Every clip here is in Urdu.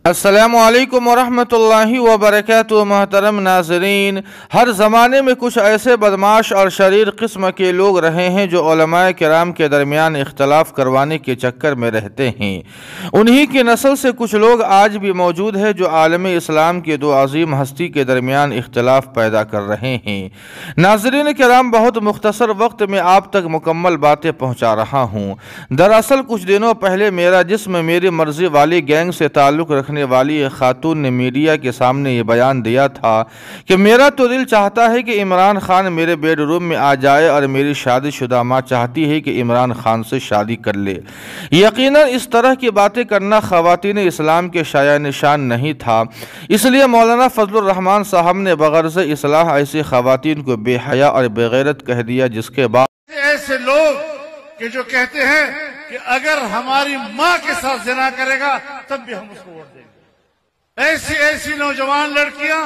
السلام علیکم ورحمۃ اللہ وبرکاتہ۔ محترم ناظرین، ہر زمانے میں کچھ ایسے بدمعاش اور شریر قسم کے لوگ رہے ہیں جو علماء کرام کے درمیان اختلاف کروانے کے چکر میں رہتے ہیں۔ انہی کی نسل سے کچھ لوگ آج بھی موجود ہیں جو عالم اسلام کے دو عظیم ہستی کے درمیان اختلاف پیدا کر رہے ہیں۔ ناظرین کرام، بہت مختصر وقت میں آپ تک مکمل باتیں پہنچا رہا ہوں۔ دراصل کچھ دنوں پہلے میرا جسم میری مرضی والی گینگ سے تعلق رکھنے والی ایک خاتون نے میڈیا کے سامنے یہ بیان دیا تھا کہ میرا تو دل چاہتا ہے کہ عمران خان میرے بیڈ روم میں آ جائے اور میری شادی شدہ ماں چاہتی ہے کہ عمران خان سے شادی کر لے۔ یقیناً اس طرح کی باتیں کرنا خواتین اسلام کے شایع نشان نہیں تھا، اس لیے مولانا فضل الرحمان صاحب نے بغرض اصلاح ایسی خواتین کو بے حیا اور بے غیرت کہہ دیا، جس کے بعد ایسے لوگ کہ جو کہتے ہیں کہ اگر ہماری ماں کے ساتھ زنا کرے گا تب بھی ہم اس کو ووٹ دیں گے۔ ایسی نوجوان لڑکیاں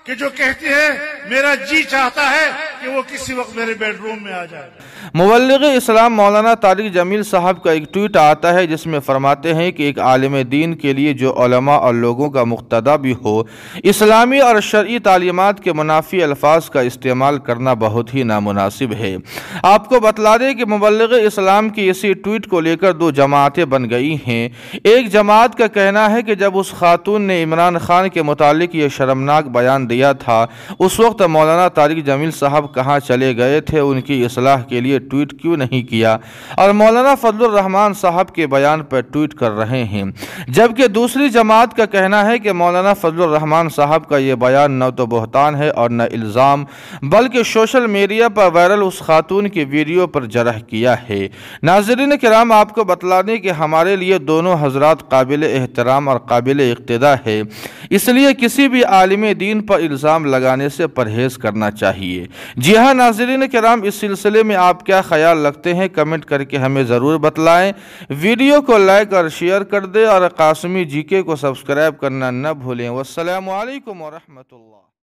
کہ جو کہتی ہے میرا جی چاہتا ہے کہ وہ کسی وقت میرے بیڈ روم میں آ جائے۔ مبلغ اسلام مولانا طارق جمیل صاحب کا ایک ٹویٹ آتا ہے جس میں فرماتے ہیں کہ ایک عالم دین کے لیے جو علماء اور لوگوں کا مقتدی بھی ہو، اسلامی اور شرعی تعلیمات کے منافی الفاظ کا استعمال کرنا بہت ہی نامناسب ہے۔ آپ کو بتلا دیں کہ مبلغ اسلام کی اسی ٹویٹ کو لے کر دو جماعتیں بن گئی ہیں۔ ایک جماعت کا کہنا ہے کہ جب اس خاتون نے عمران خان کے متعلق یہ شرمناک بیان دیا تھا، اس وقت مولانا طارق جمیل صاحب کہاں چلے گئے تھے، ان کی اصلاح کے لیے ٹویٹ کیوں نہیں کیا، اور مولانا فضل الرحمان صاحب کے بیان پر ٹویٹ کر رہے ہیں۔ جبکہ دوسری جماعت کا کہنا ہے کہ مولانا فضل الرحمان صاحب کا یہ بیان نہ تو بہتان ہے اور نہ الزام، بلکہ سوشل میڈیا پر وائرل اس خاتون کی ویڈیو پر جرح کیا ہے۔ ناظرین کرام، آپ کو بتلا دیں کہ ہمارے لیے دونوں حضرات قابل احترام اور قابل اقتداء ہے، اس لیے کسی بھی عالم دین پر الزام لگانے سے پرہیز کرنا چاہیے۔ جی ہاں ناظرین کرام، اس سلسلے میں آپ کیا خیال رکھتے ہیں، کمنٹ کر کے ہمیں ضرور بتلائیں۔ ویڈیو کو لائک اور شیئر کر دیں اور قاسمی جی کے کو سبسکرائب کرنا نہ بھولیں۔ والسلام علیکم ورحمۃ اللہ۔